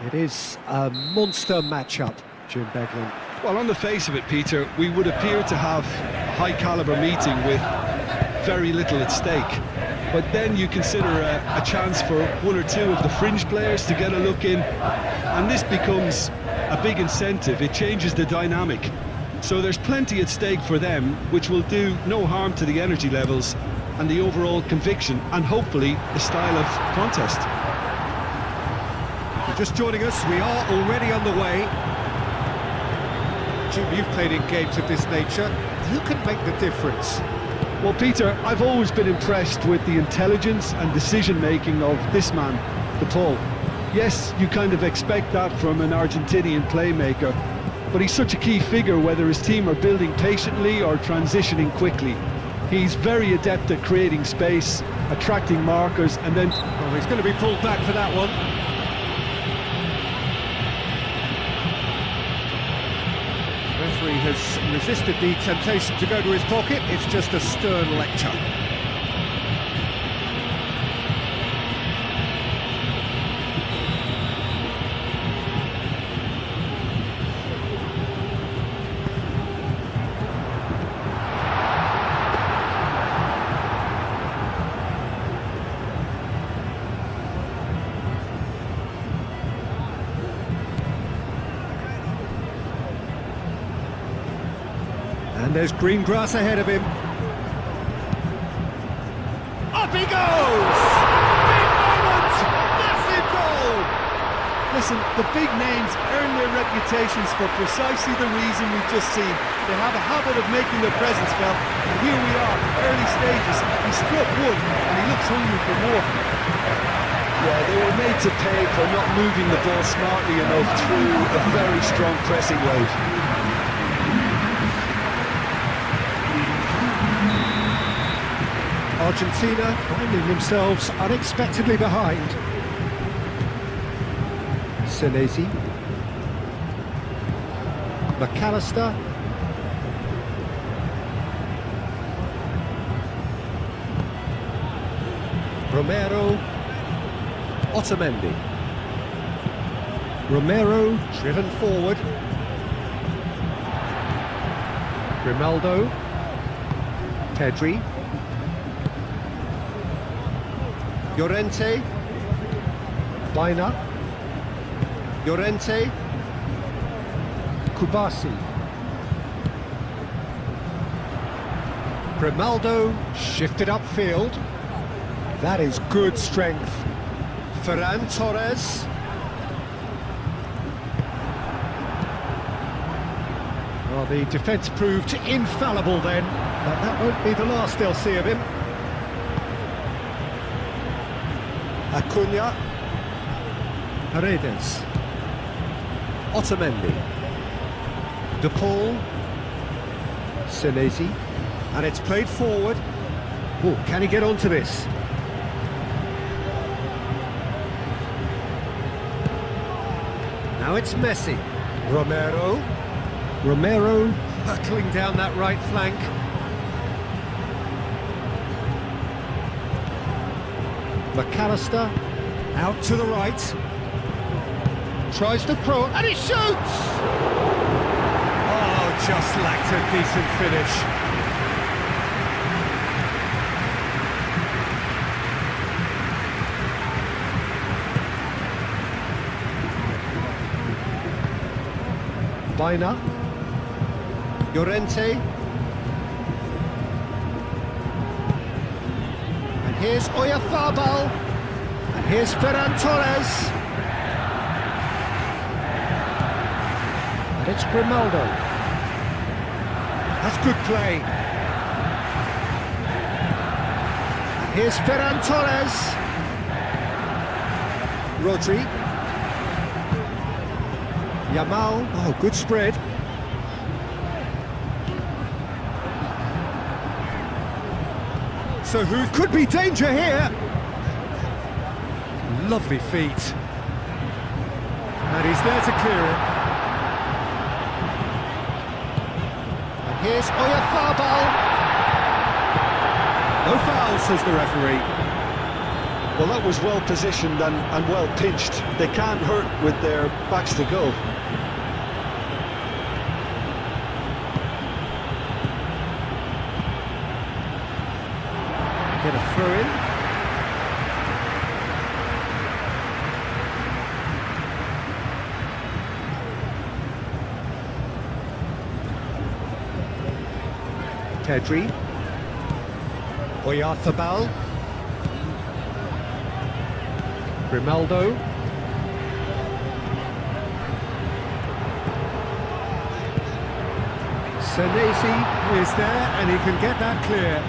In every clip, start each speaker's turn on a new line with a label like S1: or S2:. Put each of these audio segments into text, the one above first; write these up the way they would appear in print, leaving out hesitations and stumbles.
S1: It is a monster matchup, Jim Beglin.
S2: Well, on the face of it, Peter, we would appear to have a high-caliber meeting with very little at stake. But then you consider a chance for one or two of the fringe players to get a look in, and this becomes a big incentive. It changes the dynamic. So there's plenty at stake for them, which will do no harm to the energy levels and the overall conviction, and hopefully the style of contest.
S1: If you're just joining us, we are already on the way. Jim, you've played in games of this nature. Who can make the difference?
S2: Well, Peter, I've always been impressed with the intelligence and decision-making of this man, De Paul. Yes, you kind of expect that from an Argentinian playmaker, but he's such a key figure whether his team are building patiently or transitioning quickly. He's very adept at creating space, attracting markers, and then...
S1: Well, he's going to be pulled back for that one. Referee has resisted the temptation to go to his pocket. It's just a stern lecture. And there's green grass ahead of him. Up he goes! Big moment! Massive goal!
S2: Listen, the big names earn their reputations for precisely the reason we've just seen. They have a habit of making their presence felt, and here we are, early stages. He struck one, and he looks hungry for more. Yeah, they were made to pay for not moving the ball smartly enough through a very strong pressing wave.
S1: Argentina finding themselves unexpectedly behind. Senesi. McAllister. Romero. Otamendi. Romero driven forward. Grimaldo. Pedri. Llorente, Baina, Llorente, Kubasi, Grimaldo shifted upfield. That is good strength. Ferran Torres. Well, the defence proved infallible then, but that won't be the last they'll see of him. Acuna, Paredes, Otamendi, De Paul, Senesi, and it's played forward. Oh, can he get onto this? Now it's Messi, Romero hurtling down that right flank. McAllister, out to the right, tries to throw, and he shoots! Oh, just lacked a decent finish. Baina, Llorente, here's Oyarzabal, and here's Ferran Torres. And it's Grimaldo. That's good play. And here's Ferran Torres. Rodri. Yamal, oh, good spread. So who could be danger here? Lovely feet. And he's there to clear it. And here's Oyarzabal. No foul, says the referee.
S2: Well, that was well positioned and well pinched. They can't hurt with their backs to goal.
S1: Get a throw in. Pedri. Oyarzabal. Grimaldo. Senesi is there and he can get that clear.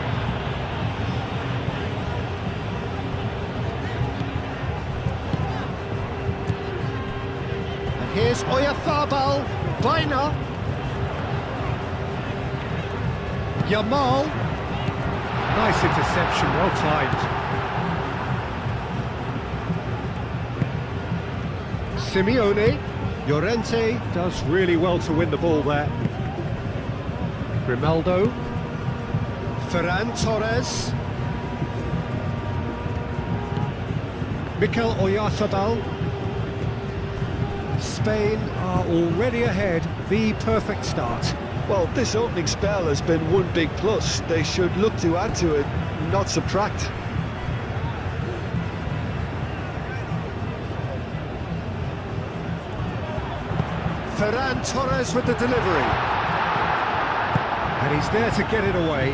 S1: And here's Oyarzabal. Baina. Yamal. Nice interception, well timed. Simeone. Llorente does really well to win the ball there. Grimaldo. Ferran Torres. Mikel Oyarzabal. Spain are already ahead, the perfect start.
S2: Well, this opening spell has been one big plus. They should look to add to it, not subtract.
S1: Ferran Torres with the delivery. And he's there to get it away.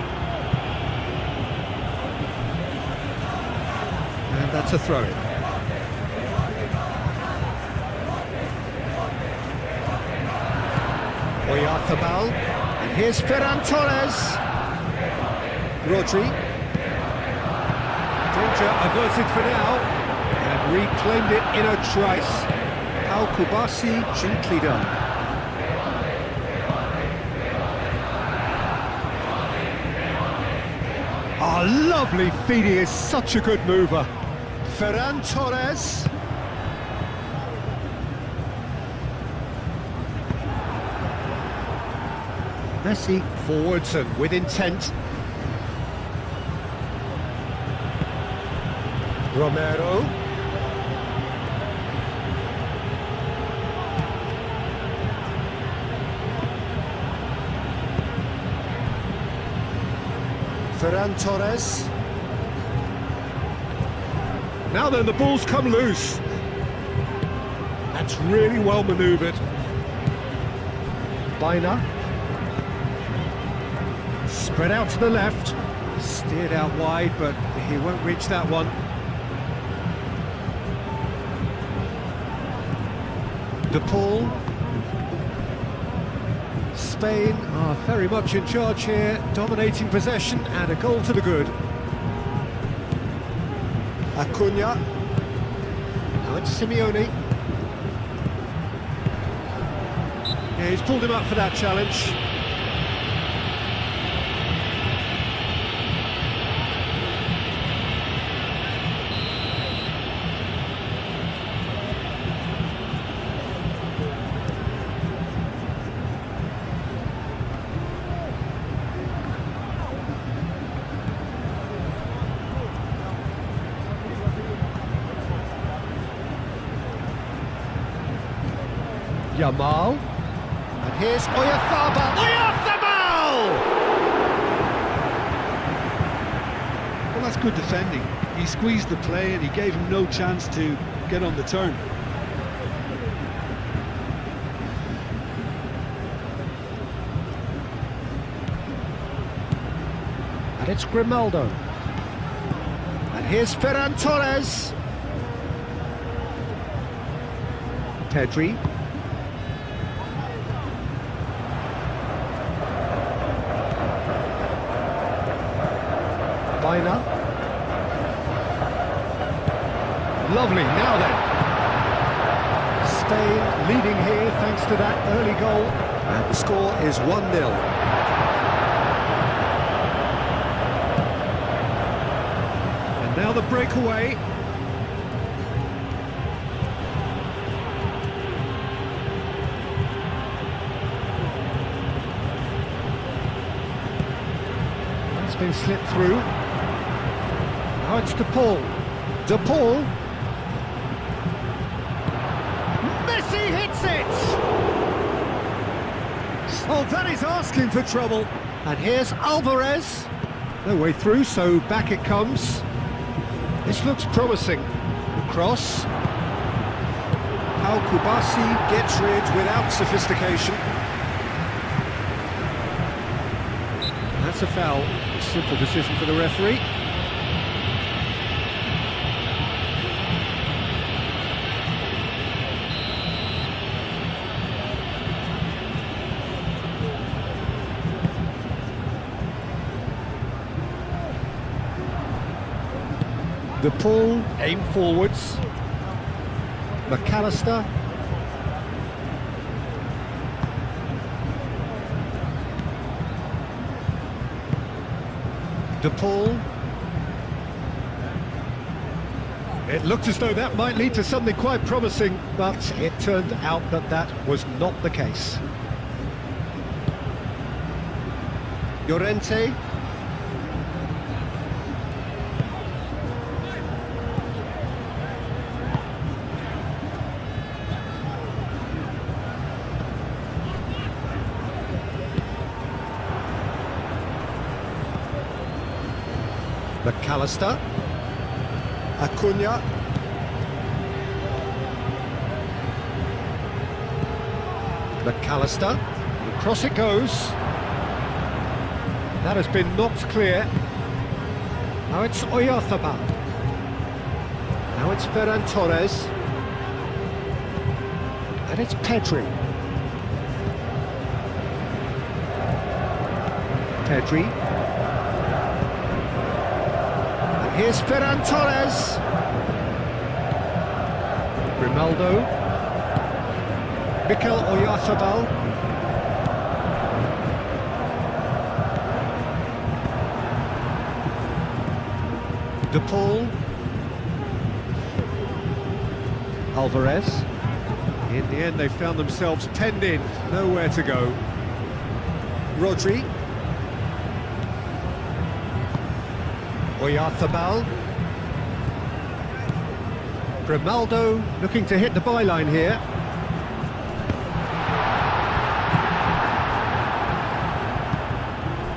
S1: And that's a throw-in. Oyarzabal, and here's Ferran Torres. Rodri. Danger averted for now, and reclaimed it in a trice. Al Kubasi, gently done. Oh, lovely feed, he is such a good mover. Ferran Torres. Messi forwards and with intent. Romero. Ferran Torres. Now then, the ball's come loose. That's really well manoeuvred. Baina. Spread out to the left, steered out wide, but he won't reach that one. De Paul. Spain are very much in charge here, dominating possession and a goal to the good. Acuna. Now it's Simeone. Yeah, he's pulled him up for that challenge. Yamal, and here's Oyarzabal. Oyarzabal!
S2: Well, that's good defending. He squeezed the play and he gave him no chance to get on the turn.
S1: And it's Grimaldo. And here's Ferran Torres. Pedri. Baina. Lovely, now then. Spain leading here thanks to that early goal. And the score is 1-0. And now the breakaway. That's been slipped through. Now it's De Paul. De Paul. Messi hits it! Oh, that is asking for trouble. And here's Alvarez. No way through, so back it comes. This looks promising. The cross. Al Kubasi gets rid without sophistication. That's a foul. A simple decision for the referee. De Paul, aim forwards. McAllister. De Paul. It looked as though that might lead to something quite promising, but it turned out that that was not the case. Llorente. McAllister. Acuna. McAllister. Across it goes. That has been knocked clear. Now it's Oyarzabal. Now it's Ferran Torres. And it's Pedri. Pedri. Here's Ferran Torres. Grimaldo. Mikel Oyarzabal. De Paul. Alvarez. In the end, they found themselves penned in, nowhere to go. Rodri. Oyarzabal. Grimaldo looking to hit the byline here.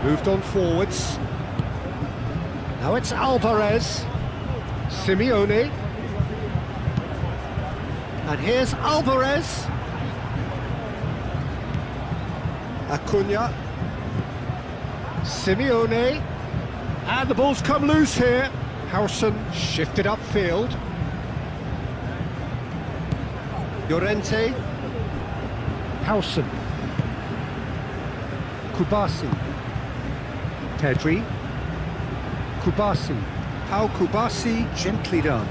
S1: Moved on forwards. Now it's Alvarez. Simeone. And here's Alvarez. Acuna. Simeone. And the ball's come loose here. Howson shifted upfield. Llorente. Howson. Kubasi. Pedri. Kubasi. How Kubasi, gently done.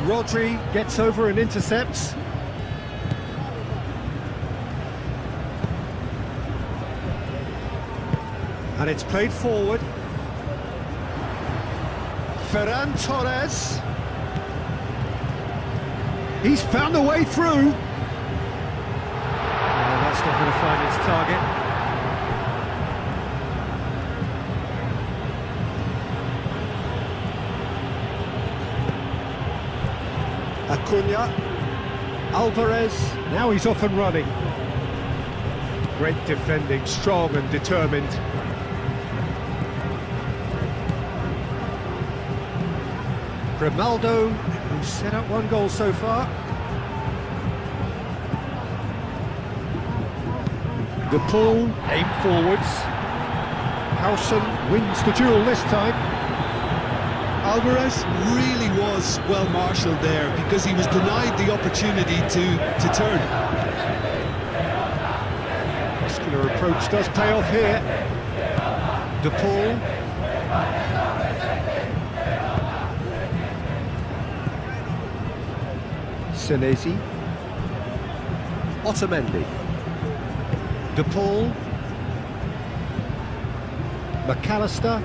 S1: Rodri gets over and intercepts. And it's played forward. Ferran Torres. He's found a way through. That's not going to find its target. Acuna. Alvarez. Now he's off and running. Great defending, strong and determined. Grimaldo, who's set up one goal so far. De Paul, aim forwards. Howson wins the duel this time.
S2: Alvarez really was well marshalled there because he was denied the opportunity to turn.
S1: Muscular approach does pay off here. De Paul. Senesi. Otamendi. De Paul. McAllister.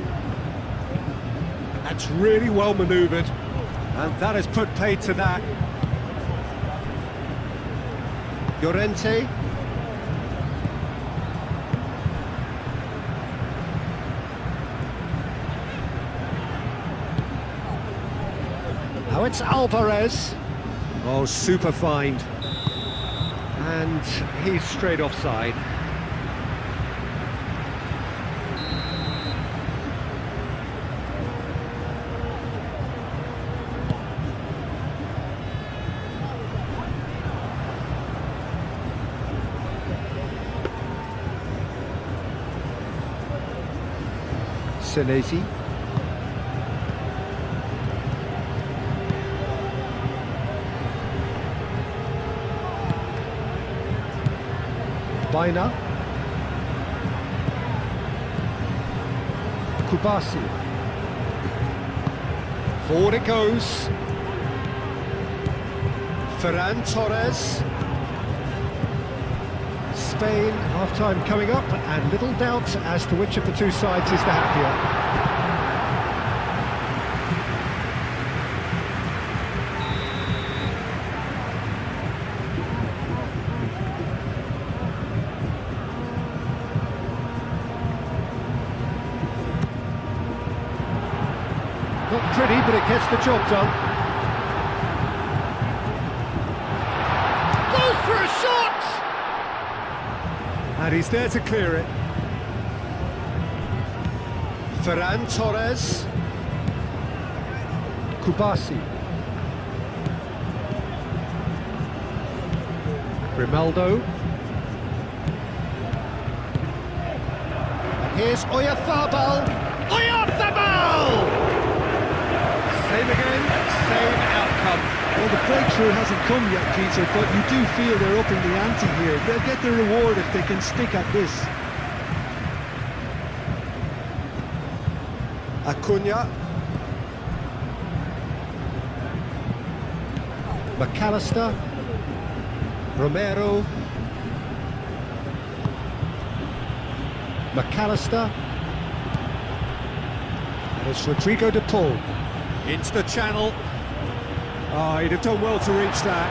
S1: That's really well manoeuvred, and that has put paid to that. Llorente. Now it's Alvarez. Oh, super find. And he's straight offside. Senesi. Baina. Kubasi. Forward it goes. Ferran Torres. Spain, half-time coming up, and little doubt as to which of the two sides is the happier. Not pretty, but it gets the job done. Goes for a shot! And he's there to clear it. Ferran Torres. Kubasi. Grimaldo. Here's Oyarzabal. Oyarzabal! Same again, same outcome.
S2: Well, the breakthrough hasn't come yet, Peter, but you do feel they're upping the ante here. They'll get the reward if they can stick at this.
S1: Acuna. McAllister. Romero. McAllister. And it's Rodrigo de Paul. Into the channel. Oh, he'd have done well to reach that.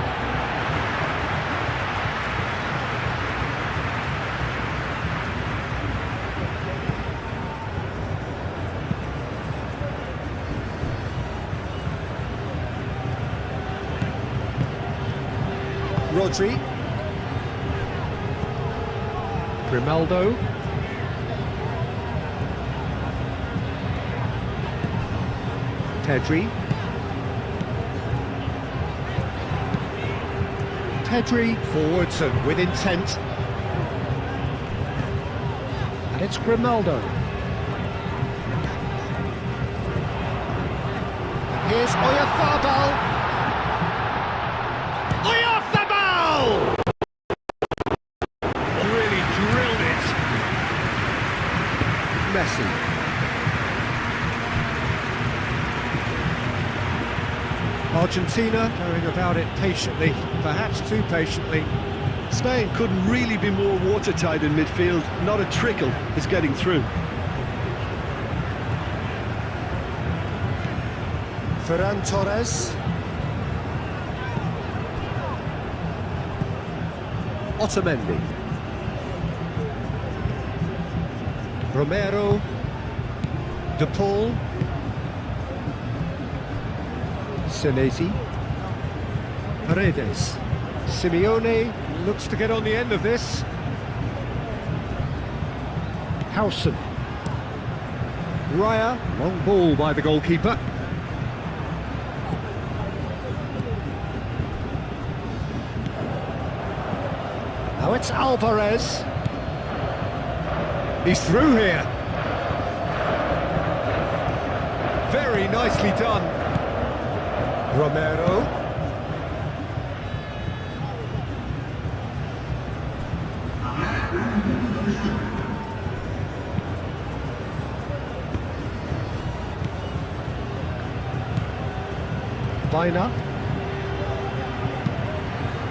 S1: Rodri. Grimaldo. Pedri. Pedri forwards and with intent. And it's Grimaldo. And here's Oyarzabal. Oyarzabal! Really drilled it. Messi. Argentina going about it patiently, perhaps too patiently.
S2: Spain couldn't really be more watertight in midfield. Not a trickle is getting through.
S1: Ferran Torres. Otamendi. Romero. De Paul. Senesi. Paredes. Simeone looks to get on the end of this. Howson. Raya, long ball by the goalkeeper. Now it's Alvarez. He's through here. Very nicely done. Romero. Baina.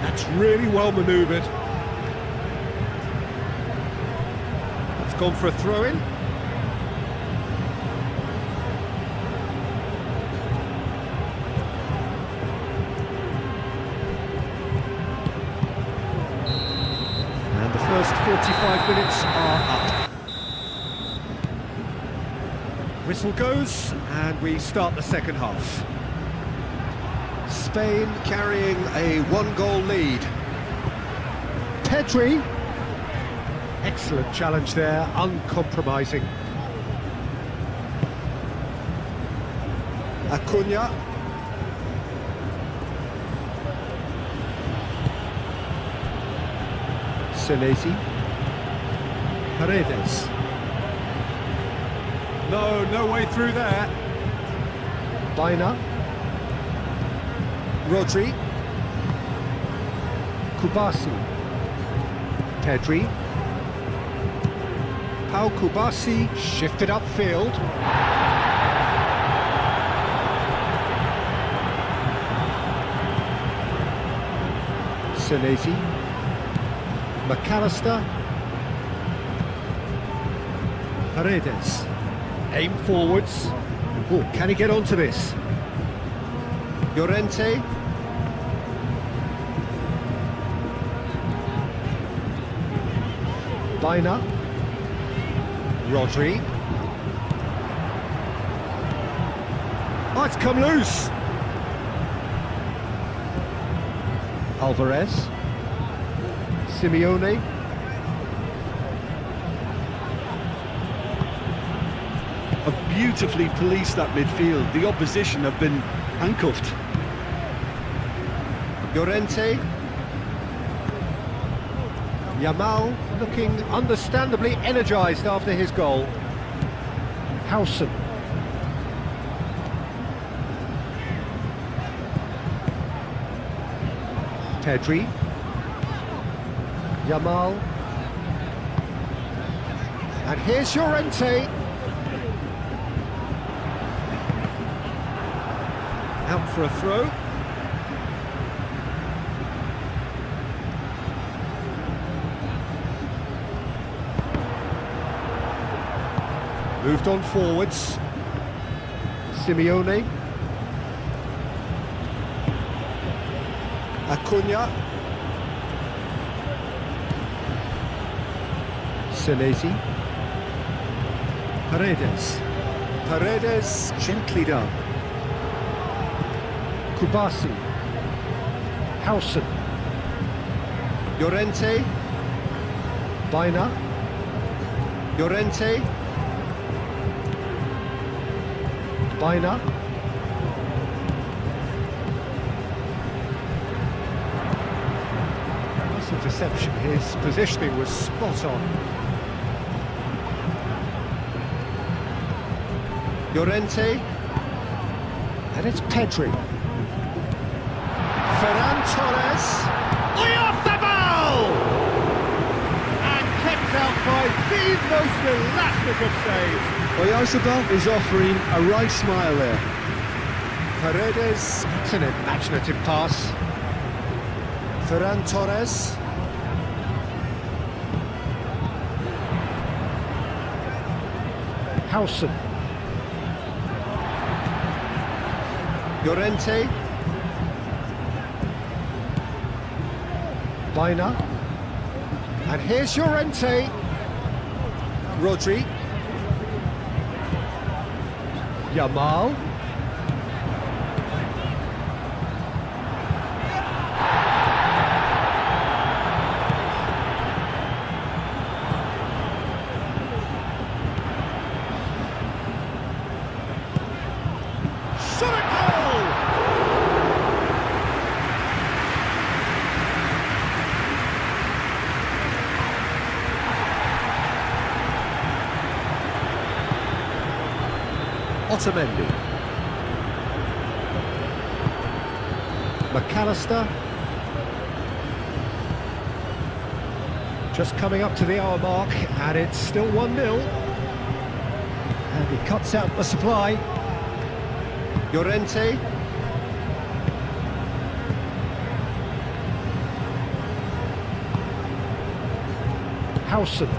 S1: That's really well manoeuvred. It's gone for a throw-in. And the first 45 minutes are up. Whistle goes, and we start the second half. Spain carrying a one-goal lead. Pedri. Excellent challenge there, uncompromising. Acuna. Senesi. Paredes. No way through there. Baina. Rodri. Kubasi. Pedri. Pau Kubasi shifted upfield. Senesi. McAllister. Paredes. Aim forwards. Oh, can he get onto this? Llorente. Baina. Rodri. Oh, it's come loose. Alvarez. Simeone.
S2: Have beautifully policed that midfield. The opposition have been handcuffed.
S1: Llorente. Yamal looking understandably energised after his goal. Howson. Pedri. Yamal. And here's Llorente. Out for a throw. Moved on forwards. Simeone. Acuna. Senesi. Paredes. Paredes gently done. Kubasi. Howson. Llorente. Baina. Llorente. Baina. That's a deception. His positioning was spot on. Llorente. And it's Pedri. Ferran Torres. Off the ball! And kept out by the most elastic of saves.
S2: Oyarzabal is offering a right smile there.
S1: Paredes. It's an imaginative pass. Ferran Torres. Howson. Llorente. Baina. And here's Llorente. Rodri. Yamal. Shot a goal! Otamendi. McAllister. Just coming up to the hour mark, and it's still 1-0. And he cuts out the supply. Llorente. Howson.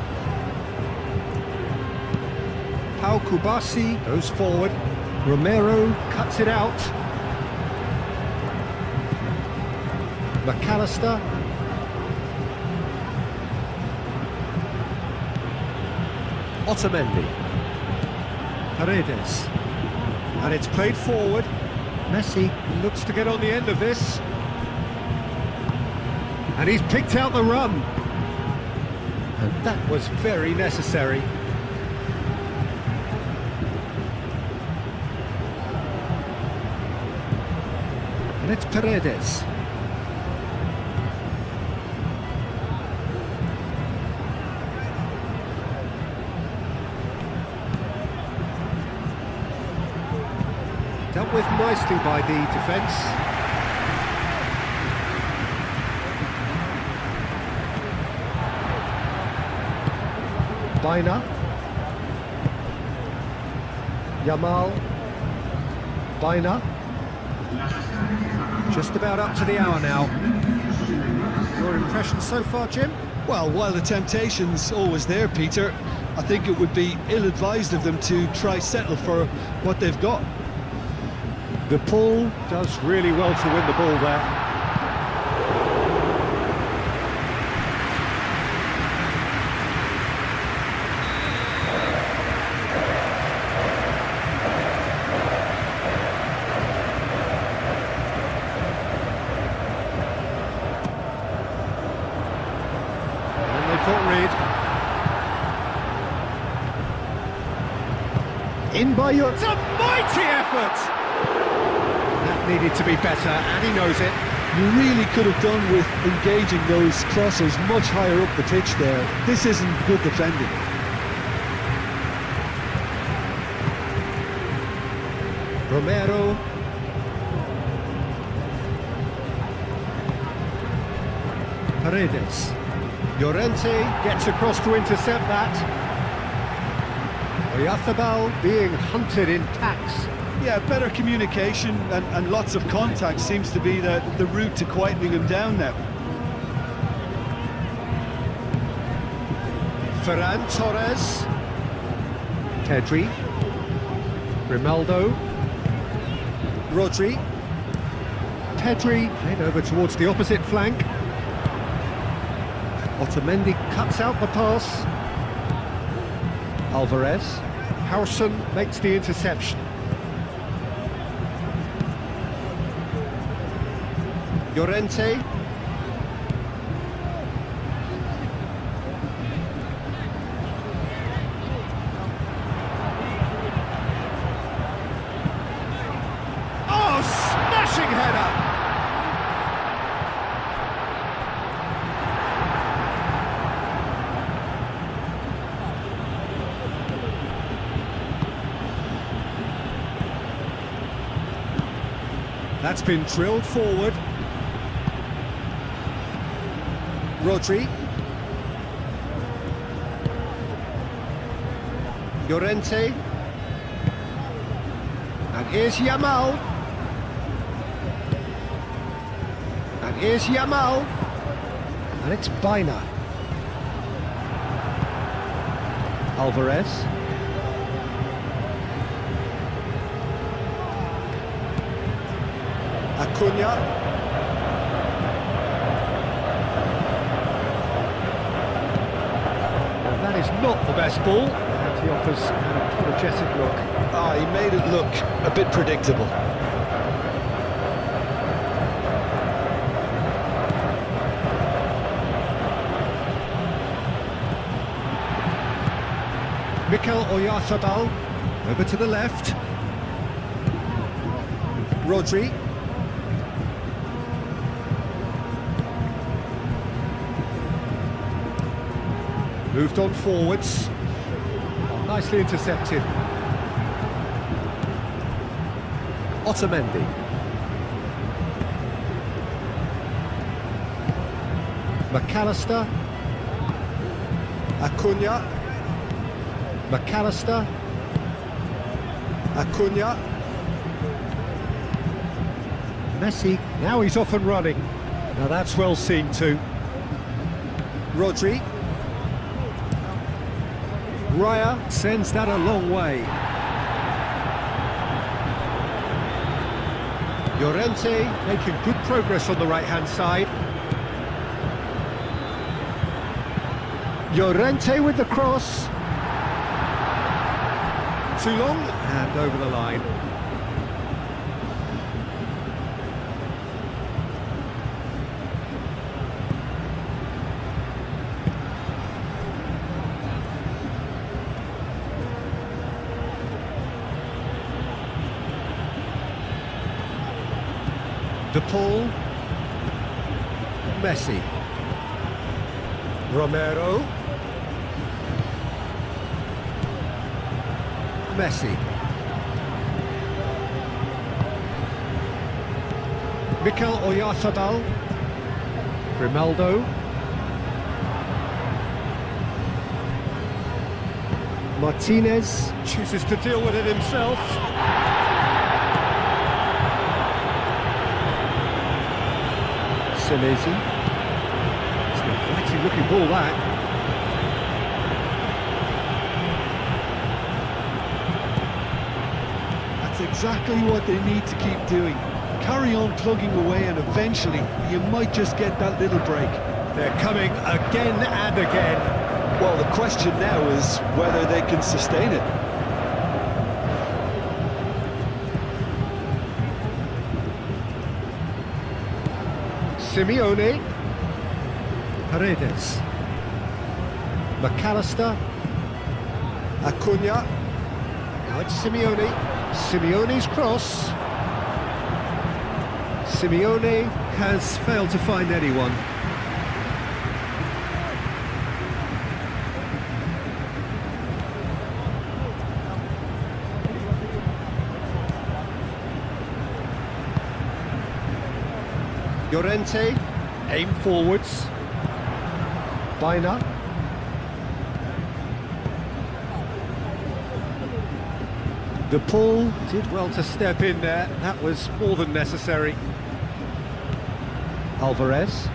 S1: Pau Kubasi goes forward. Romero cuts it out. McAllister. Otamendi. Paredes. And it's played forward. Messi looks to get on the end of this. And he's picked out the run. And that was very necessary. And it's Paredes. Dealt with nicely by the defence. Baina. Yamal. Baina. Just about up to the hour now. Your impression so far, Jim?
S2: Well, while the temptation's always there, Peter, I think it would be ill-advised of them to try settle for what they've got.
S1: The pull does really well to win the ball there. And they've got Reed. In by your... It's a mighty effort! Needed to be better, and he knows it.
S2: You really could have done with engaging those crossers much higher up the pitch there. This isn't good defending.
S1: Romero. Paredes. Llorente gets across to intercept that. Oyarzabal being hunted in tacks.
S2: Yeah, better communication and lots of contact seems to be the route to quietening him down now.
S1: Ferran Torres. Pedri. Grimaldo. Rodri. Pedri played over towards the opposite flank. Otamendi cuts out the pass. Alvarez. Howson makes the interception. Llorente. Oh, smashing header! That's been drilled forward. Rodri. Llorente. And here's Yamal. And here's Yamal. And it's Baina. Alvarez. Acuna. That is not the best ball, and he offers an apologetic look.
S2: He made it look a bit predictable.
S1: Mikel Oyarzabal, over to the left. Rodri. Moved on forwards. Nicely intercepted. Otamendi. McAllister. Acuna. McAllister. Acuna. Messi, now he's off and running. Now that's well seen too. Rodri. Raya sends that a long way. Llorente making good progress on the right-hand side. Llorente with the cross. Too long and over the line. De Paul. Messi. Romero. Messi. Mikel Oyarzabal. Grimaldo. Martinez chooses to deal with it himself. Senesi. It's an inviting looking ball, that.
S2: That's exactly what they need to keep doing. Carry on plugging away and eventually you might just get that little break.
S1: They're coming again and again.
S2: Well, the question now is whether they can sustain it.
S1: Simeone. Paredes. McAllister. Acuna. Now it's Simeone. Simeone's cross. Simeone has failed to find anyone. Llorente, aim forwards. Baina. De Paul did well to step in there. That was more than necessary. Alvarez.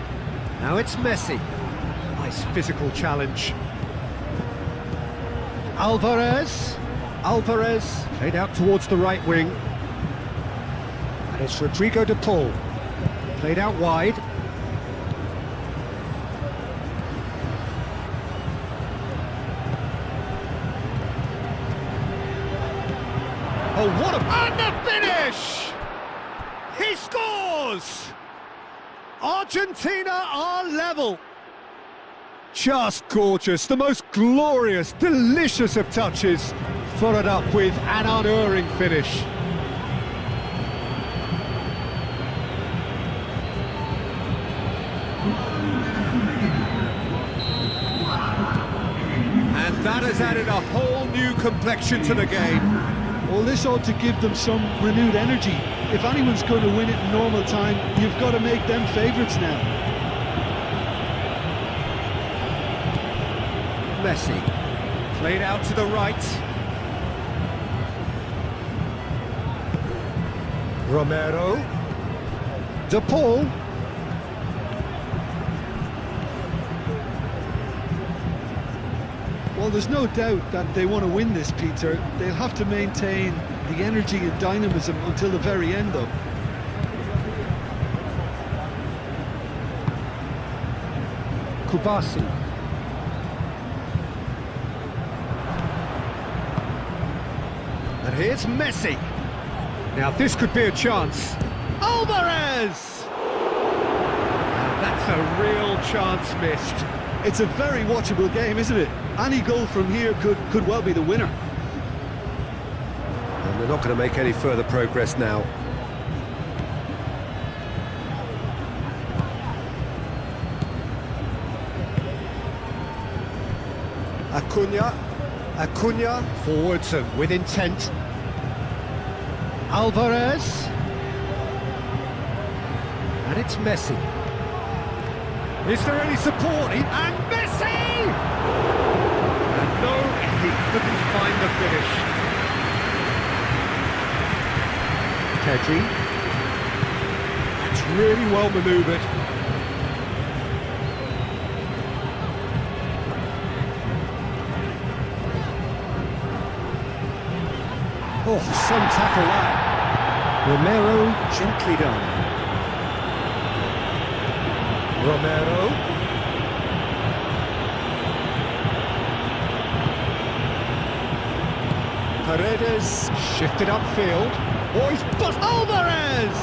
S1: Now it's Messi. Nice physical challenge. Alvarez. Alvarez played out towards the right wing. And it's Rodrigo De Paul. Played out wide. Oh, what a... And the finish! He scores! Argentina are level. Just gorgeous. The most glorious, delicious of touches. Followed up with an unerring finish. That has added a whole new complexion to the game.
S2: Well, this ought to give them some renewed energy. If anyone's going to win it in normal time, you've got to make them favourites now.
S1: Messi. Played out to the right. Romero. De Paul.
S2: Well, there's no doubt that they want to win this, Peter. They'll have to maintain the energy and dynamism until the very end, though.
S1: Kubasi. And here's Messi. Now this could be a chance. Alvarez! And that's a real chance missed.
S2: It's a very watchable game, isn't it? Any goal from here could well be the winner.
S1: And they're not going to make any further progress now. Acuna, forwards and with intent. Alvarez. And it's Messi. Is there any support? And Messi! And no, he couldn't find the finish. Pedri. That's really well manoeuvred. Oh, some tackle that. Romero, gently done. Romero. Paredes shifted upfield. Boys, but Alvarez!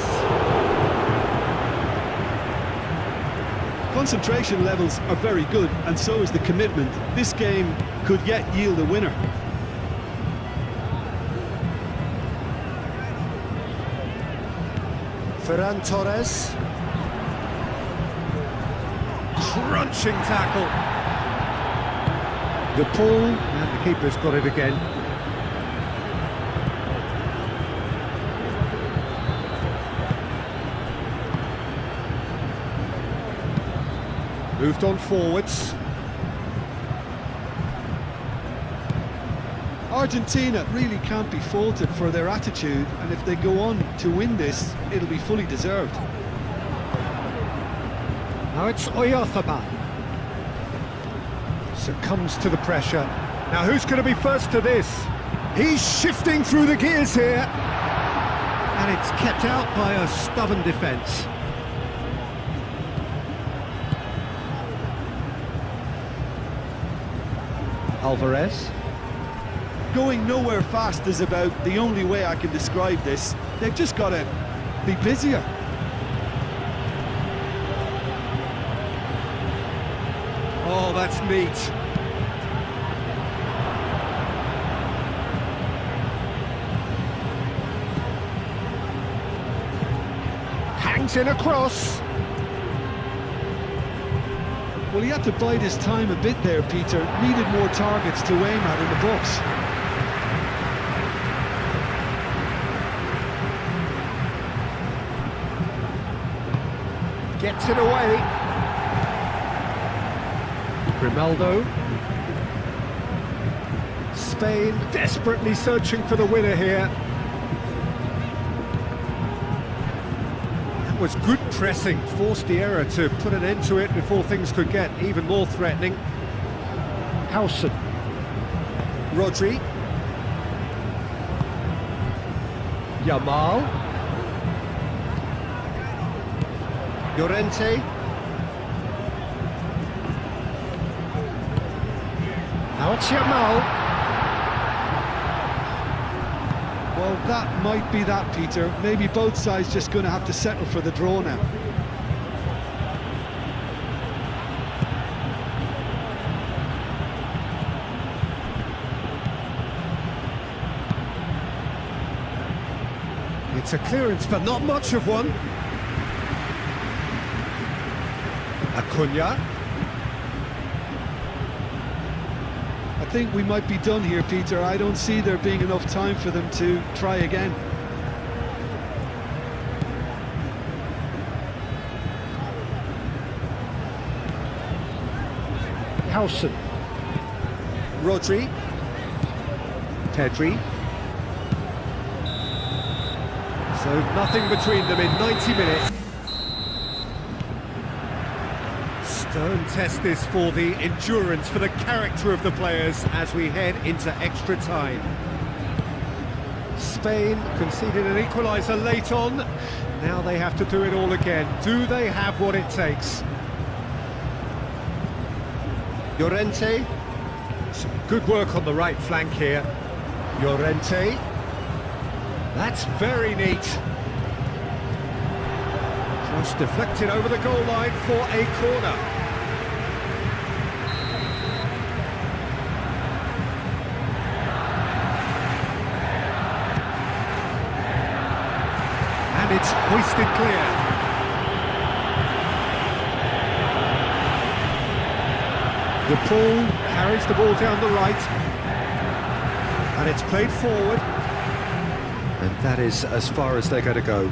S2: Concentration levels are very good, and so is the commitment. This game could yet yield a winner.
S1: Ferran Torres. Crunching tackle. The pull, and the keeper's got it again. Moved on forwards.
S2: Argentina really can't be faulted for their attitude, and if they go on to win this, it'll be fully deserved.
S1: Now it's Oyarzabal. Succumbs to the pressure. Now who's going to be first to this? He's shifting through the gears here. And it's kept out by a stubborn defence. Alvarez.
S2: Going nowhere fast is about the only way I can describe this. They've just got to be busier.
S1: Oh, that's neat. Hangs in across.
S2: Well, he had to bide his time a bit there, Peter. Needed more targets to aim at in the box.
S1: Gets it away. Grimaldo. Spain desperately searching for the winner here. That was good pressing, forced the error to put an end to it before things could get even more threatening. Howson. Rodri. Yamal. Llorente. Now it's Yamal.
S2: Well, that might be that, Peter. Maybe both sides just going to have to settle for the draw now.
S1: It's a clearance, but not much of one. Acuna.
S2: I think we might be done here, Peter. I don't see there being enough time for them to try again.
S1: Howson. Rodri. Pedri. So nothing between them in 90 minutes. Stern test this for the endurance, for the character of the players as we head into extra time. Spain conceded an equaliser late on. Now they have to do it all again. Do they have what it takes? Llorente. Some good work on the right flank here. Llorente. That's very neat. Cross deflected over the goal line for a corner. And it's hoisted clear. The pull carries the ball down the right. And it's played forward. And that is as far as they're going to go.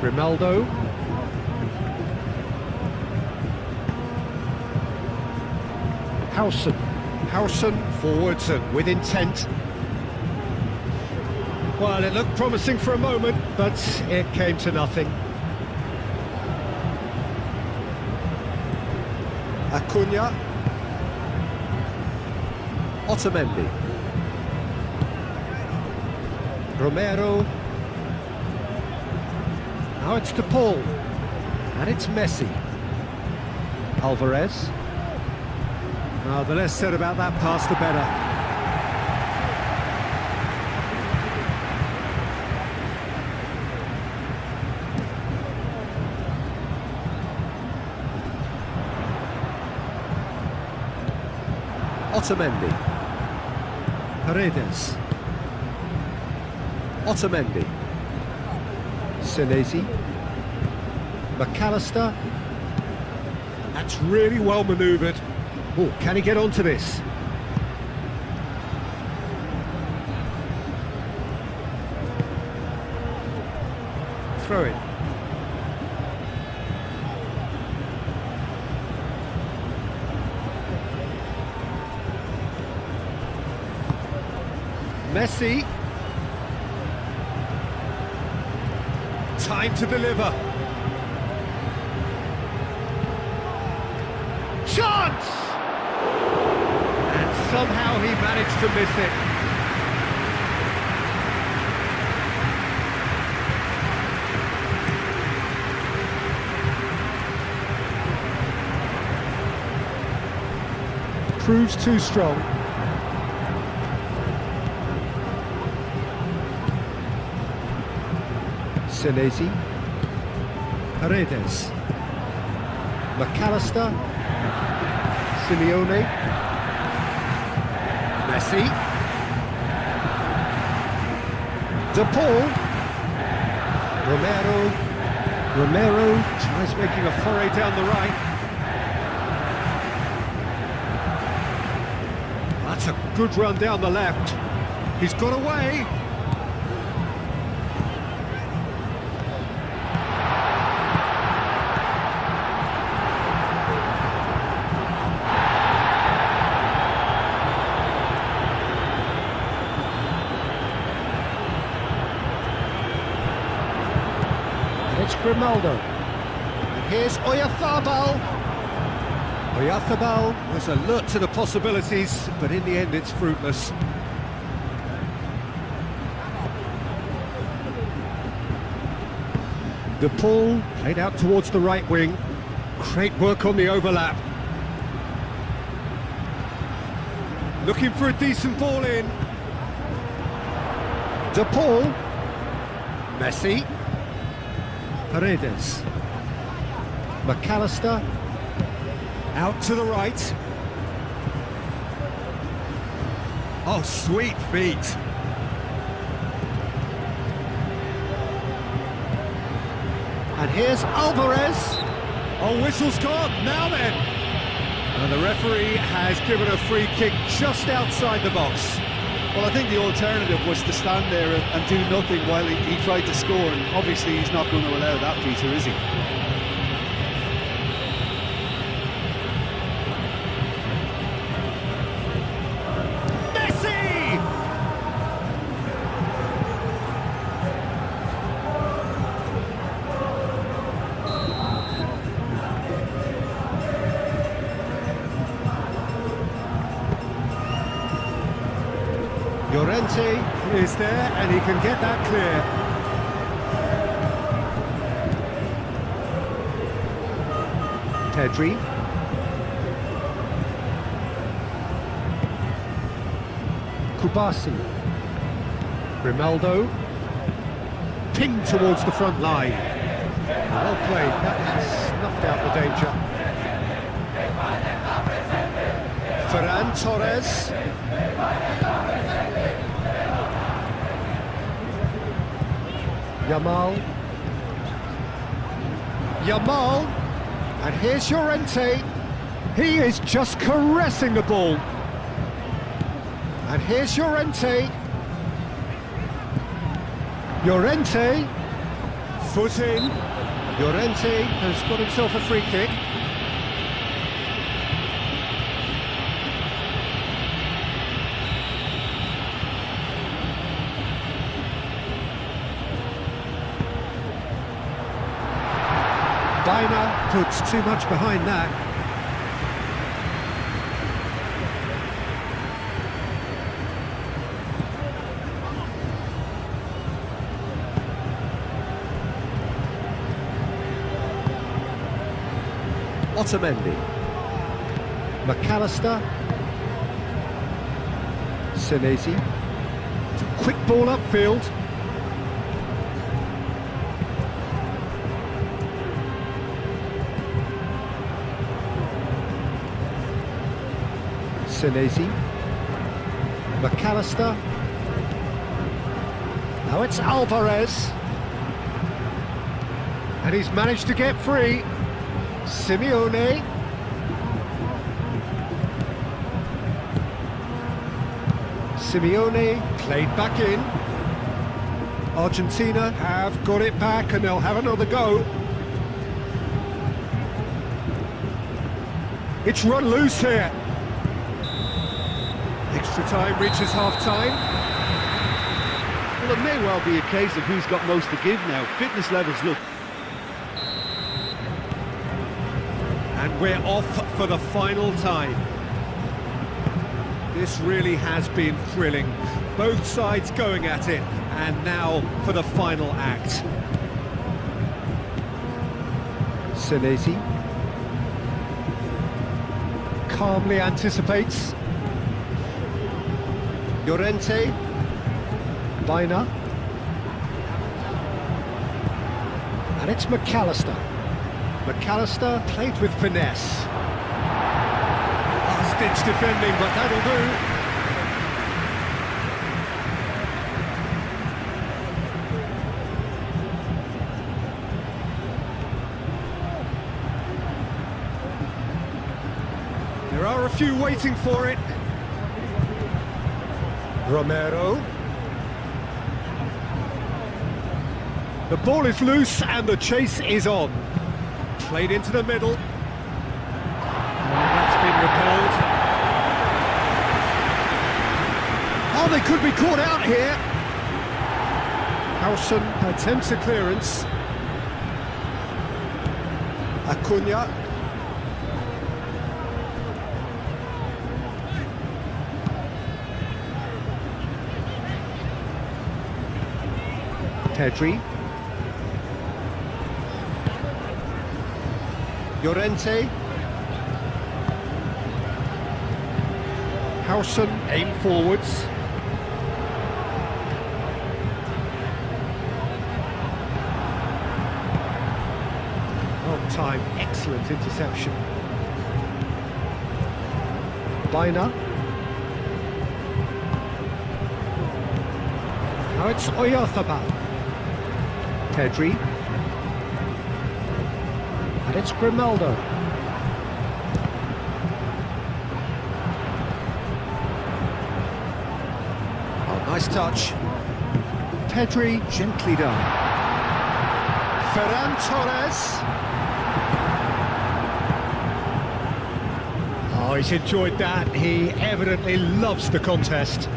S1: Grimaldo. Howson. Howson forwards and with intent. Well, it looked promising for a moment, but it came to nothing. Acuna. Otamendi. Romero. Now it's to Paul. And it's Messi. Alvarez. Oh, the less said about that pass, the better. Otamendi. Paredes. Otamendi. Senesi. McAllister. And that's really well manoeuvred. Oh, can he get onto this? Throw it. Messi. Time to deliver. Chance! And somehow he managed to miss it. Proves too strong. Senesi. Paredes. McAllister. Simeone. Messi. De Paul. Romero tries making a foray down the right. That's a good run down the left. He's got away. It's Grimaldo. And here's Oyarzabal. Oyarzabal was alert to the possibilities, but in the end it's fruitless. De Paul played out towards the right wing. Great work on the overlap. Looking for a decent ball in. De Paul. Messi. Paredes. McAllister. Out to the right. Oh, sweet feet. And here's Alvarez. Oh, whistle's gone. Now then. And the referee has given a free kick just outside the box.
S2: Well, I think the alternative was to stand there and do nothing while he tried to score, and obviously he's not going to allow that, Peter, is he?
S1: Messi! Llorente is there, and he can get that clear. Pedri. Kubasi. Grimaldo. Pinged towards the front line. Well played, that has snuffed out the danger. Ferran Torres. Yamal, and here's Llorente. He is just caressing the ball. And here's Llorente. Llorente, foot in. Llorente has got himself a free kick. Dina puts too much behind that. Otamendi. McAllister. Senesi. Quick ball upfield. Senesi. McAllister. Now it's Alvarez. And he's managed to get free. Simeone. Simeone played back in. Argentina have got it back and they'll have another go. It's run loose here. Extra time reaches half-time.
S2: Well, it may well be a case of who's got most to give now. Fitness levels look...
S1: And we're off for the final time. This really has been thrilling. Both sides going at it. And now for the final act. Senesi calmly anticipates. Llorente, Baina, and it's McAllister. McAllister played with finesse. Last-ditch defending, but that'll do. There are a few waiting for it. Romero. The ball is loose and the chase is on. Played into the middle. And that's been repelled. Oh, they could be caught out here. Howson attempts a clearance. Acuna. Pedri. Llorente. Howson aim forwards. On time, excellent interception. Baina. Now it's Oyarzabal. Pedri. And it's Grimaldo. Oh, nice touch. Pedri, gently done. Ferran Torres. Oh, he's enjoyed that. He evidently loves the contest.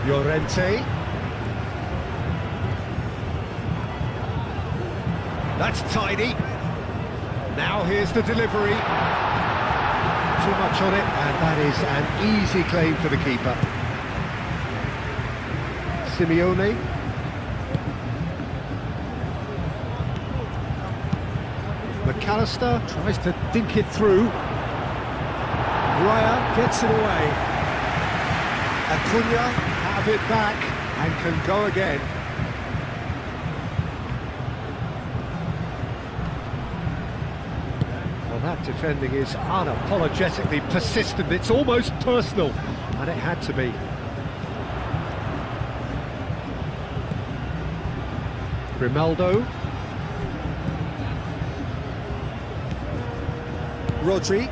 S1: Llorente. That's tidy. Now here's the delivery. Too much on it, and that is an easy claim for the keeper. Simeone. McAllister tries to dink it through. Raya gets it away. Acuna have it back and can go again. Well, that defending is unapologetically persistent. It's almost personal, and it had to be. Grimaldo. Rodri.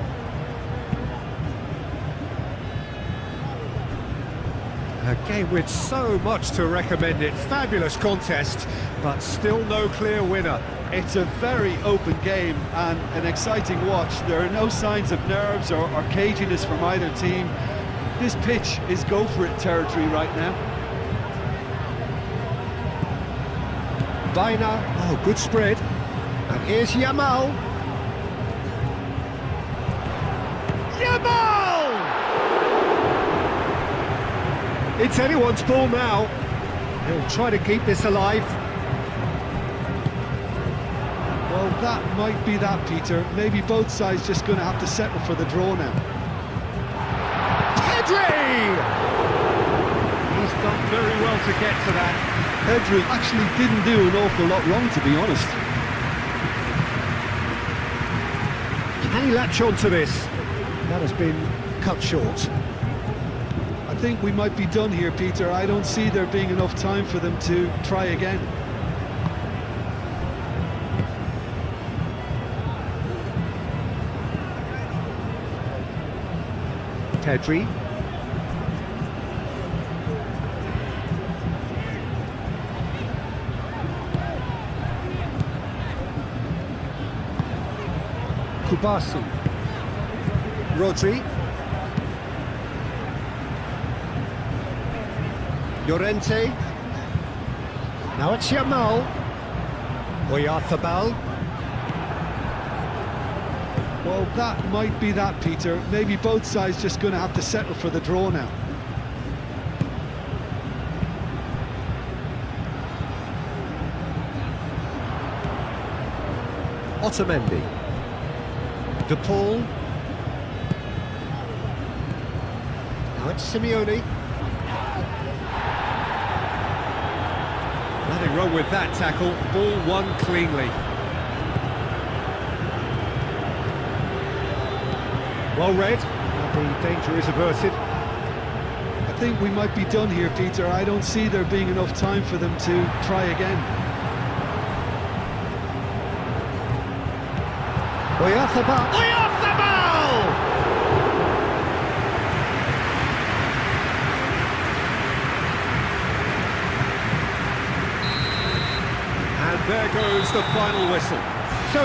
S1: A game with so much to recommend it. Fabulous contest, but still no clear winner.
S2: It's a very open game and an exciting watch. There are no signs of nerves or caginess from either team. This pitch is go-for-it territory right now.
S1: Baina, oh, good spread. And here's Yamal. Yamal! It's anyone's ball now. He'll try to keep this alive.
S2: Well, that might be that, Peter. Maybe both sides just going to have to settle for the draw now.
S1: Pedri! He's done very well to get to that.
S2: Pedri actually didn't do an awful lot wrong, to be honest.
S1: Can he latch on to this? That has been cut short.
S2: think we might be done here, Peter. I don't see there being enough time for them to try again.
S1: Pedri. Kubasi. Rodri. Llorente. Now it's Yamal. Oyarzabal.
S2: Well, that might be that, Peter. Maybe both sides just going to have to settle for the draw now.
S1: Otamendi. De Paul. Now it's Simeone. Nothing wrong with that tackle. Ball won cleanly. Well read. The danger is averted.
S2: I think we might be done here, Peter. I don't see there being enough time for them to try again.
S1: Oyarzabal. Oyarzabal! And there goes the final whistle.